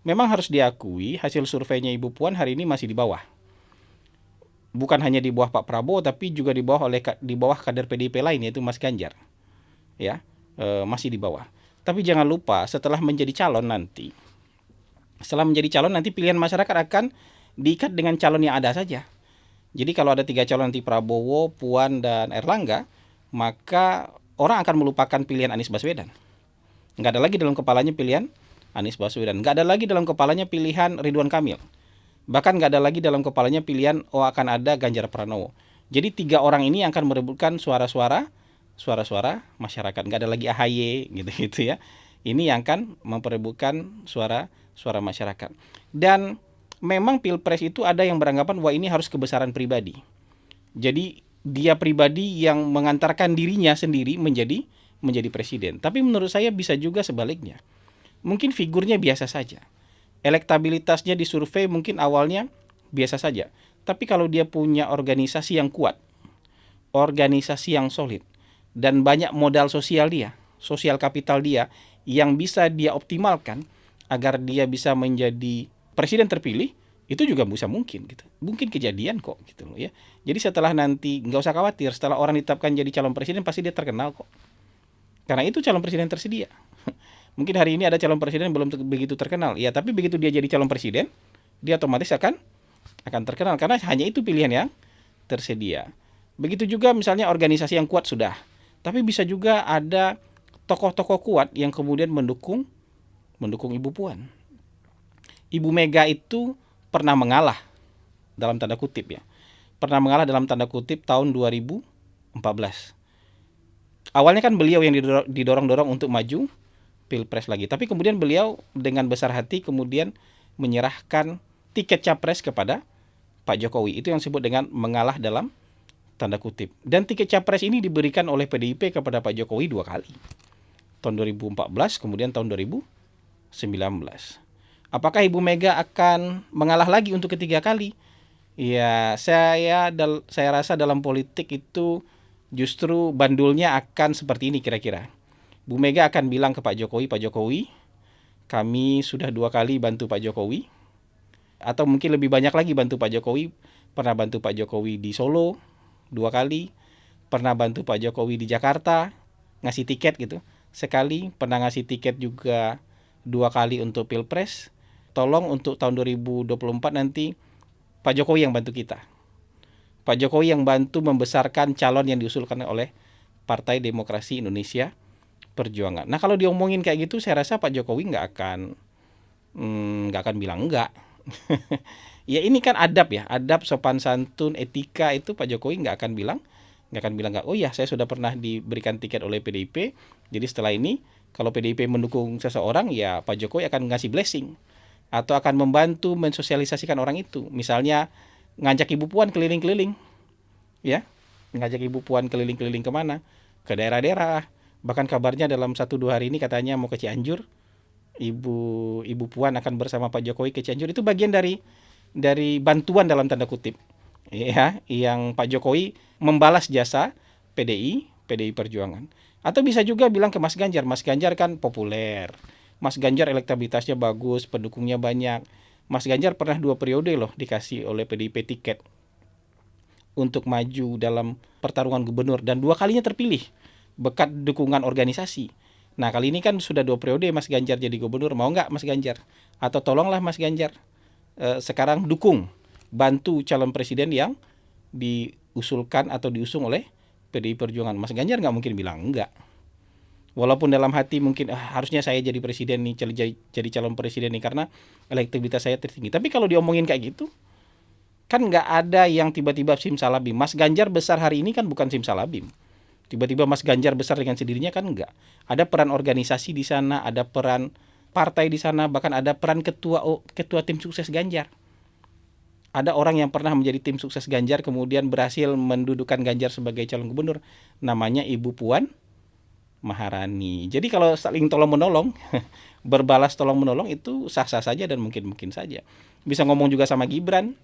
memang harus diakui hasil surveinya Ibu Puan hari ini masih di bawah. Bukan hanya di bawah Pak Prabowo, tapi juga di bawah kader PDIP lain, yaitu Mas Ganjar. Ya, masih di bawah. Tapi jangan lupa setelah menjadi calon nanti pilihan masyarakat akan diikat dengan calon yang ada saja. Jadi kalau ada 3 calon nanti, Prabowo, Puan, dan Erlangga, maka orang akan melupakan pilihan Anies Baswedan. Nggak ada lagi dalam kepalanya pilihan Anies Baswedan. Nggak ada lagi dalam kepalanya pilihan Ridwan Kamil. Bahkan nggak ada lagi dalam kepalanya pilihan akan ada Ganjar Pranowo. Jadi 3 orang ini akan merebutkan suara-suara masyarakat. Nggak ada lagi AHY gitu ya. Ini yang akan memperebutkan suara masyarakat. Dan memang Pilpres itu ada yang beranggapan wah ini harus kebesaran pribadi. Jadi dia pribadi yang mengantarkan dirinya sendiri menjadi presiden. Tapi menurut saya bisa juga sebaliknya. Mungkin figurnya biasa saja. Elektabilitasnya di survei mungkin awalnya biasa saja. Tapi kalau dia punya organisasi yang kuat, organisasi yang solid, dan banyak modal sosial kapital dia, yang bisa dia optimalkan agar dia bisa menjadi presiden terpilih, itu juga bisa mungkin gitu. Mungkin kejadian kok gitu loh ya. Jadi setelah nanti, nggak usah khawatir, setelah orang ditetapkan jadi calon presiden pasti dia terkenal kok. Karena itu calon presiden tersedia. Mungkin hari ini ada calon presiden belum begitu terkenal. Ya, tapi begitu dia jadi calon presiden, dia otomatis akan terkenal karena hanya itu pilihan yang tersedia. Begitu juga misalnya organisasi yang kuat sudah. Tapi bisa juga ada tokoh-tokoh kuat yang kemudian mendukung Ibu Puan. Ibu Mega itu pernah mengalah dalam tanda kutip ya. Pernah mengalah dalam tanda kutip tahun 2014. Awalnya kan beliau yang didorong-dorong untuk maju Pilpres lagi. Tapi kemudian beliau dengan besar hati kemudian menyerahkan tiket capres kepada Pak Jokowi. Itu yang disebut dengan mengalah dalam tanda kutip. Dan tiket capres ini diberikan oleh PDIP kepada Pak Jokowi 2 kali. Tahun 2014, kemudian tahun 2019. Apakah Ibu Mega akan mengalah lagi untuk ketiga kali? Ya, saya rasa dalam politik itu justru bandulnya akan seperti ini kira-kira. Bu Mega akan bilang ke Pak Jokowi, kami sudah 2 kali bantu Pak Jokowi, atau mungkin lebih banyak lagi bantu Pak Jokowi. Pernah bantu Pak Jokowi di Solo 2 kali, pernah bantu Pak Jokowi di Jakarta, ngasih tiket gitu, sekali, pernah ngasih tiket juga 2 kali untuk Pilpres. Tolong untuk tahun 2024 nanti Pak Jokowi yang bantu kita. Pak Jokowi yang bantu membesarkan calon yang diusulkan oleh Partai Demokrasi Indonesia Perjuangan. Nah kalau diomongin kayak gitu, saya rasa Pak Jokowi nggak akan bilang enggak. Ya ini kan adab ya, adab, sopan santun, etika itu Pak Jokowi nggak akan bilang enggak. Oh ya, saya sudah pernah diberikan tiket oleh PDIP, jadi setelah ini kalau PDIP mendukung seseorang ya Pak Jokowi akan ngasih blessing atau akan membantu mensosialisasikan orang itu. Misalnya ngajak Ibu Puan keliling-keliling, ya, ngajak Ibu Puan keliling-keliling kemana? Ke daerah-daerah. Bahkan kabarnya dalam 1-2 hari ini katanya mau ke Cianjur. Ibu Puan akan bersama Pak Jokowi ke Cianjur. Itu bagian dari bantuan dalam tanda kutip. Ya, yang Pak Jokowi membalas jasa PDI Perjuangan. Atau bisa juga bilang ke Mas Ganjar kan populer. Mas Ganjar elektabilitasnya bagus, pendukungnya banyak. Mas Ganjar pernah 2 periode loh dikasih oleh PDIP tiket untuk maju dalam pertarungan gubernur dan 2 kalinya terpilih berkat dukungan organisasi. Nah kali ini kan sudah 2 periode Mas Ganjar jadi gubernur, mau nggak Mas Ganjar? Atau tolonglah Mas Ganjar sekarang bantu calon presiden yang diusulkan atau diusung oleh PDI Perjuangan. Mas Ganjar nggak mungkin bilang enggak. Walaupun dalam hati mungkin harusnya saya jadi presiden nih, jadi calon presiden nih karena elektabilitas saya tertinggi. Tapi kalau diomongin kayak gitu, kan nggak ada yang tiba-tiba simsalabim. Mas Ganjar besar hari ini kan bukan simsalabim. Tiba-tiba Mas Ganjar besar dengan sendirinya kan enggak. Ada peran organisasi di sana, ada peran partai di sana, bahkan ada peran ketua tim sukses Ganjar. Ada orang yang pernah menjadi tim sukses Ganjar kemudian berhasil mendudukan Ganjar sebagai calon gubernur, namanya Ibu Puan Maharani. Jadi kalau saling tolong-menolong, berbalas tolong-menolong itu sah-sah saja dan mungkin saja. Bisa ngomong juga sama Gibran.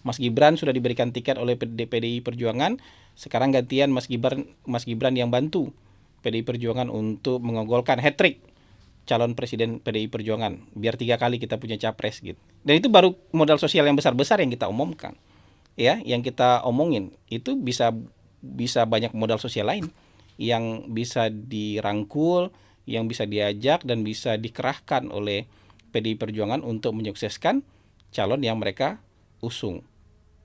Mas Gibran sudah diberikan tiket oleh PDI Perjuangan, sekarang gantian Mas Gibran yang bantu PDI Perjuangan untuk menggolkan hat-trick calon presiden PDI Perjuangan, biar 3 kali kita punya capres gitu. Dan itu baru modal sosial yang besar-besar yang kita umumkan, ya, yang kita omongin. Itu bisa bisa banyak modal sosial lain yang bisa dirangkul, yang bisa diajak dan bisa dikerahkan oleh PDI Perjuangan untuk menyukseskan calon yang mereka usung.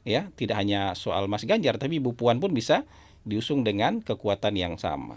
Ya, tidak hanya soal Mas Ganjar, tapi Bu Puan pun bisa diusung dengan kekuatan yang sama.